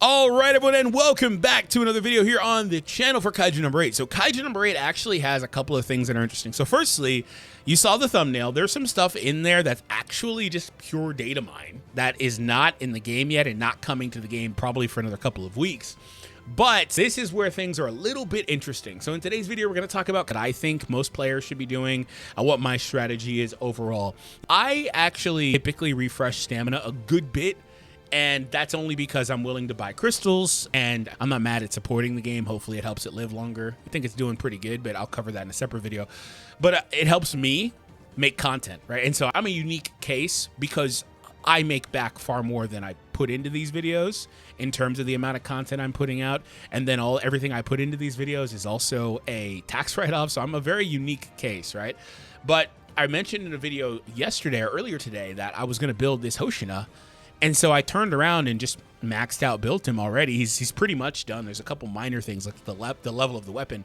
All right, everyone, and welcome back to another video here on the channel for Kaiju number 8. So Kaiju number 8 actually has a couple of things that are interesting. So firstly, you saw the thumbnail. There's some stuff in there that's actually just pure data mine that is not in the game yet and not coming to the game probably for another couple of weeks. But this is where things are a little bit interesting. So in today's video, we're going to talk about what I think most players should be doing and what my strategy is overall. I actually typically refresh stamina a good bit, and that's only because I'm willing to buy crystals, and I'm not mad at supporting the game. Hopefully it helps it live longer. I think it's doing pretty good, but I'll cover that in a separate video. But it helps me make content, right? And so I'm a unique case because I make back far more than I put into these videos in terms of the amount of content I'm putting out. And then everything I put into these videos is also a tax write-off. So I'm a very unique case, right? But I mentioned in a video yesterday or earlier today that I was going to build this Hoshina. And so I turned around and just maxed out built him already. He's pretty much done. There's a couple minor things like the level of the weapon.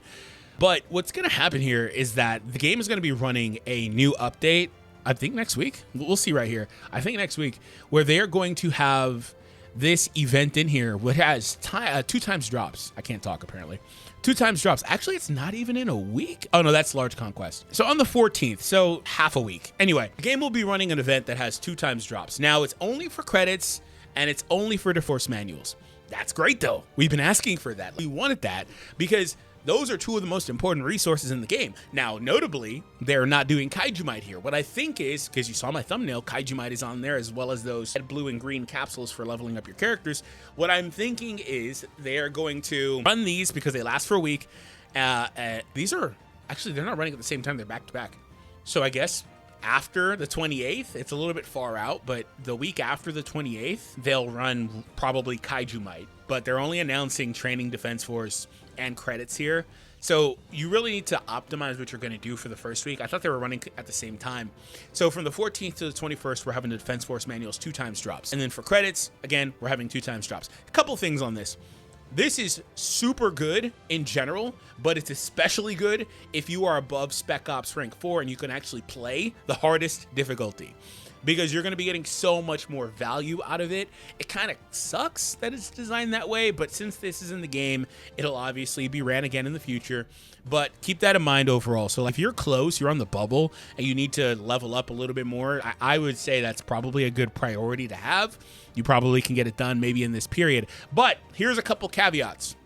But what's going to happen here is that the game is going to be running a new update, I think next week. We'll see right here. I think next week, where they are going to have this event in here, which has 2 times drops. I can't talk apparently. 2 times drops. Actually, it's not even in a week. Oh no, that's Large Conquest. So on the 14th, so half a week. Anyway, the game will be running an event that has 2 times drops. Now it's only for credits and it's only for the force manuals. That's great though. We've been asking for that. We wanted that because those are 2 of the most important resources in the game. Now, notably, they're not doing Kaiju Might here. What I think is, because you saw my thumbnail, Kaiju Might is on there as well as those red, blue, and green capsules for leveling up your characters. What I'm thinking is they're going to run these because they last for a week. These are, actually, they're not running at the same time. They're back to back. So I guess after the 28th, it's a little bit far out, but the week after the 28th, they'll run probably Kaiju Might. But they're only announcing Training Defense Force and credits here. So you really need to optimize what you're going to do for the first week. I thought they were running at the same time. So from the 14th to the 21st, we're having the Defense Force manuals 2 times drops. And then for credits, again, we're having 2 times drops. A couple things on this. This is super good in general, but it's especially good if you are above Spec Ops rank 4 and you can actually play the hardest difficulty, because you're going to be getting so much more value out of it. It kind of sucks that it's designed that way, but since this is in the game, it'll obviously be ran again in the future. But keep that in mind overall. So if you're close, you're on the bubble, and you need to level up a little bit more, I would say that's probably a good priority to have. You probably can get it done maybe in this period. But here's a couple caveats.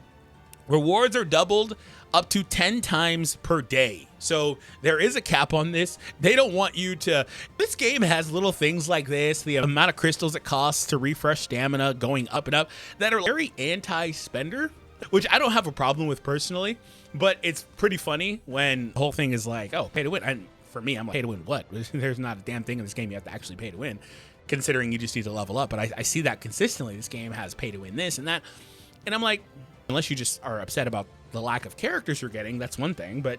Rewards are doubled up to 10 times per day. So there is a cap on this. They don't want you to, this game has little things like this, the amount of crystals it costs to refresh stamina going up and up, that are very anti-spender, which I don't have a problem with personally, but it's pretty funny when the whole thing is like, oh, pay to win. And for me, I'm like, pay to win what? There's not a damn thing in this game you have to actually pay to win, considering you just need to level up. But I see that consistently. This game has pay to win this and that. And I'm like, unless you just are upset about the lack of characters you're getting, that's one thing. But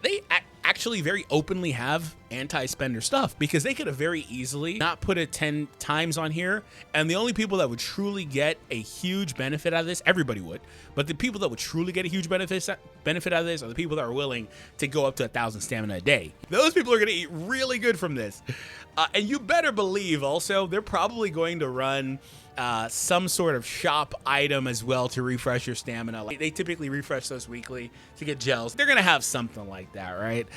they actually very openly have anti-spender stuff, because they could have very easily not put it 10 times on here. And the only people that would truly get a huge benefit out of this, everybody would, but the people that would truly get a huge benefit out of this are the people that are willing to go up to 1,000 stamina a day. Those people are going to eat really good from this. And you better believe also they're probably going to run some sort of shop item as well to refresh your stamina. Like, they typically refresh those weekly to get gels. They're gonna have something like that, right?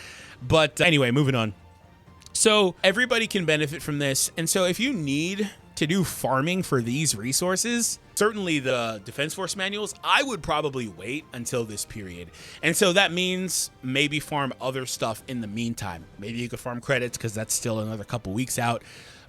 But anyway, moving on. So everybody can benefit from this. And so if you need to do farming for these resources, certainly the Defense Force manuals, I would probably wait until this period. And so that means maybe farm other stuff in the meantime. Maybe you could farm credits because that's still another couple weeks out.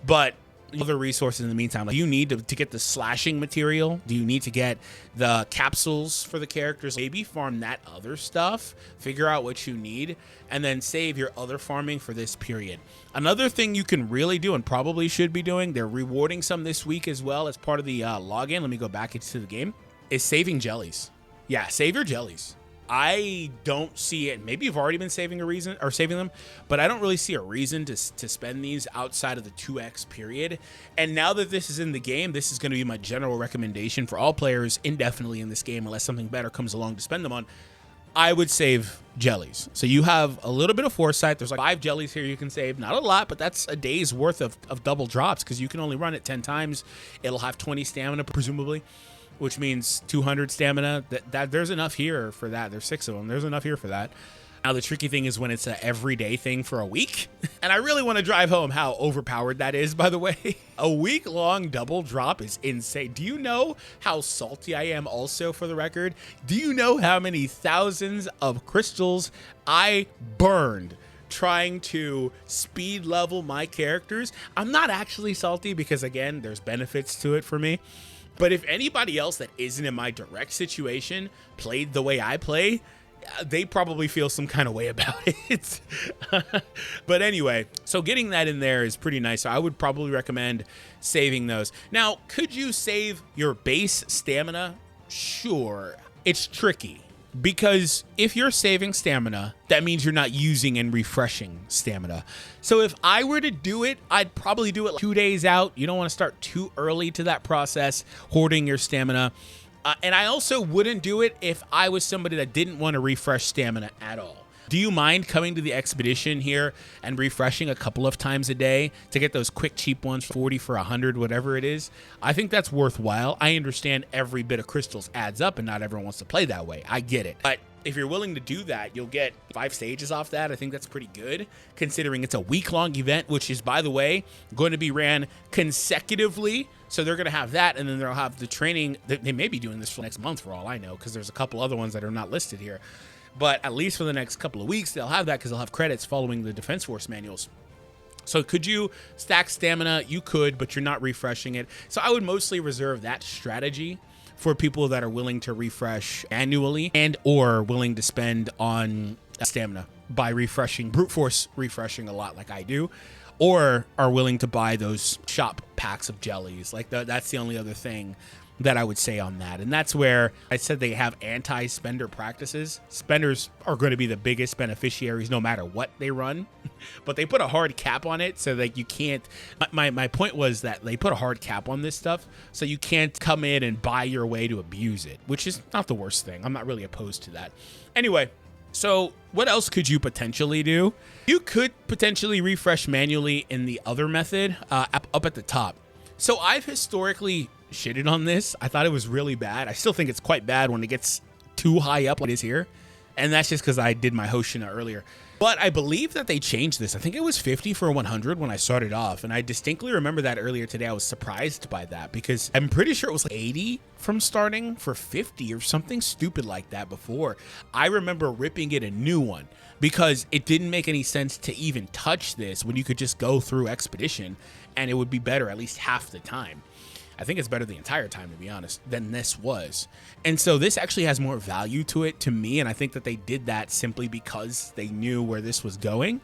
But other resources in the meantime, like, you need to get the slashing material. Do you need to get the capsules for the characters? Maybe farm that other stuff, figure out what you need, and then save your other farming for this period. Another thing you can really do, and probably should be doing, they're rewarding some this week as well as part of the login. Let me go back into the game, is saving jellies. Yeah, save your jellies. I don't see it. Maybe you've already been saving them, but I don't really see a reason to spend these outside of the 2x period. And now that this is in the game, this is going to be my general recommendation for all players indefinitely in this game, unless something better comes along to spend them on. I would save jellies. So you have a little bit of foresight. There's like 5 jellies here you can save. Not a lot, but that's a day's worth of double drops, because you can only run it 10 times. It'll have 20 stamina, presumably. which means 200 stamina. That there's enough here for that. There's 6 of them. There's enough here for that. Now, the tricky thing is when it's an everyday thing for a week. And I really want to drive home how overpowered that is, by the way. A week-long double drop is insane. Do you know how salty I am also, for the record? Do you know how many thousands of crystals I burned trying to speed level my characters? I'm not actually salty because, again, there's benefits to it for me. But if anybody else that isn't in my direct situation played the way I play, they probably feel some kind of way about it. But anyway, so getting that in there is pretty nice. So I would probably recommend saving those. Now, could you save your base stamina? Sure. It's tricky because if you're saving stamina, that means you're not using and refreshing stamina. So if I were to do it, I'd probably do it like 2 days out. You don't want to start too early to that process, hoarding your stamina. And I also wouldn't do it if I was somebody that didn't want to refresh stamina at all. Do you mind coming to the expedition here and refreshing a couple of times a day to get those quick, cheap ones, 40 for 100, whatever it is? I think that's worthwhile. I understand every bit of crystals adds up and not everyone wants to play that way. I get it. But if you're willing to do that, you'll get 5 stages off that. I think that's pretty good, considering it's a week-long event, which is, by the way, going to be ran consecutively. So they're going to have that, and then they'll have the training. They may be doing this for next month, for all I know, because there's a couple other ones that are not listed here. But at least for the next couple of weeks, they'll have that because they'll have credits following the Defense Force manuals. So could you stack stamina? You could, but you're not refreshing it. So I would mostly reserve that strategy for people that are willing to refresh annually and or willing to spend on stamina by refreshing, brute force refreshing a lot like I do, or are willing to buy those shop packs of jellies. Like that's the only other thing that I would say on that. And that's where I said they have anti-spender practices. Spenders are going to be the biggest beneficiaries no matter what they run, but they put a hard cap on it so that you can't, my point was that they put a hard cap on this stuff so you can't come in and buy your way to abuse it, which is not the worst thing. I'm not really opposed to that. Anyway, so what else could you potentially do? You could potentially refresh manually in the other method up at the top. So I've historically shitted on this. I thought it was really bad. I still think it's quite bad when it gets too high up like it is here. And that's just because I did my Hoshina earlier. But I believe that they changed this. I think it was 50 for 100 when I started off. And I distinctly remember that earlier today. I was surprised by that because I'm pretty sure it was like 80 from starting for 50 or something stupid like that before. I remember ripping it a new one because it didn't make any sense to even touch this when you could just go through Expedition and it would be better at least half the time. I think it's better the entire time, to be honest, than this was. And so this actually has more value to it to me. And I think that they did that simply because they knew where this was going.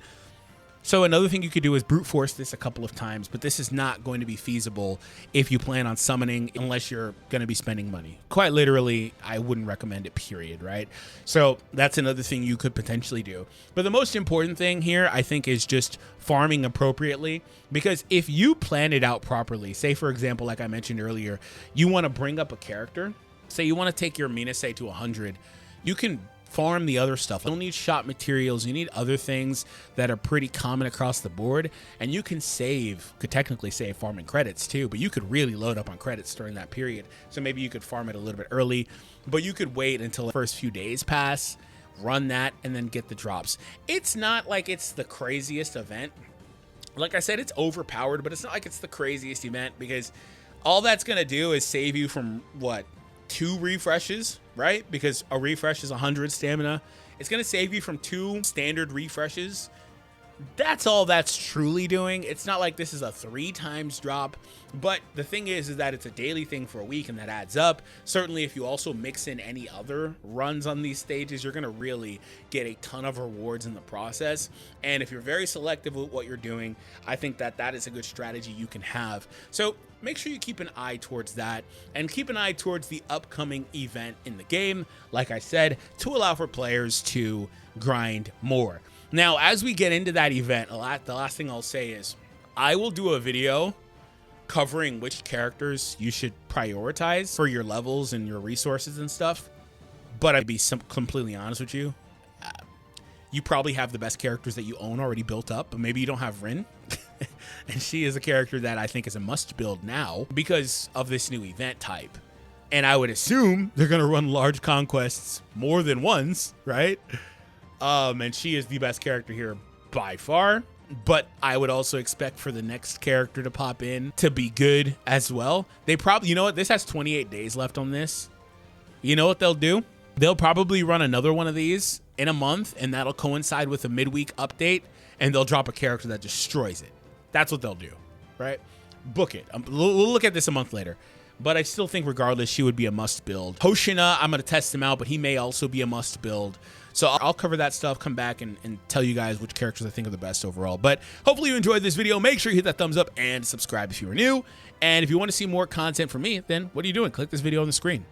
So another thing you could do is brute force this a couple of times, but this is not going to be feasible if you plan on summoning unless you're going to be spending money. Quite literally, I wouldn't recommend it, period, right? So that's another thing you could potentially do. But the most important thing here, I think, is just farming appropriately, because if you plan it out properly, say, for example, like I mentioned earlier, you want to bring up a character, say you want to take your Minase to 100, you can farm the other stuff. You don't need shop materials. You need other things that are pretty common across the board. And you can could technically save farming credits too, but you could really load up on credits during that period. So maybe you could farm it a little bit early, but you could wait until the first few days pass, run that, and then get the drops. It's not like it's the craziest event. Like I said, it's overpowered, but it's not like it's the craziest event because all that's going to do is save you from what? 2 refreshes, right? Because a refresh is 100 stamina. It's going to save you from 2 standard refreshes. That's all that's truly doing. It's not like this is a 3 times drop, but the thing is that it's a daily thing for a week and that adds up. Certainly if you also mix in any other runs on these stages, you're going to really get a ton of rewards in the process. And if you're very selective with what you're doing, I think that that is a good strategy you can have. So make sure you keep an eye towards that and keep an eye towards the upcoming event in the game, like I said, to allow for players to grind more. Now, as we get into that event, the last thing I'll say is I will do a video covering which characters you should prioritize for your levels and your resources and stuff. But I'd be completely honest with you. You probably have the best characters that you own already built up, but maybe you don't have Rin. And she is a character that I think is a must build now because of this new event type. And I would assume they're going to run large conquests more than once, right? And she is the best character here by far. But I would also expect for the next character to pop in to be good as well. They probably, you know what? This has 28 days left on this. You know what they'll do? They'll probably run another one of these in a month, and that'll coincide with a midweek update, and they'll drop a character that destroys it. That's what they'll do, right? Book it. We'll look at this a month later. But I still think regardless, she would be a must build. Hoshina, I'm going to test him out, but he may also be a must build. So I'll cover that stuff, come back and tell you guys which characters I think are the best overall. But hopefully you enjoyed this video. Make sure you hit that thumbs up and subscribe if you are new. And if you want to see more content from me, then what are you doing? Click this video on the screen.